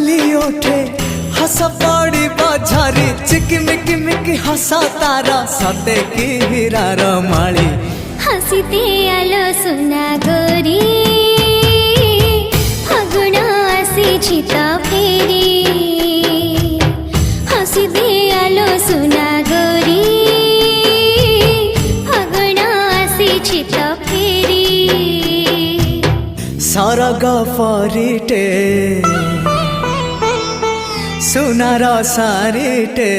लाली ओठे हस पड़ी बझारी चिकमिक मिक हसा तारा सते की हीरार माली हसीते आलो सुना गोरी फागुण आसी तो फेरी हसीते आलो सुना गोरी फागुण आसी तो फेरी सरग परिटे सुनार सारिटे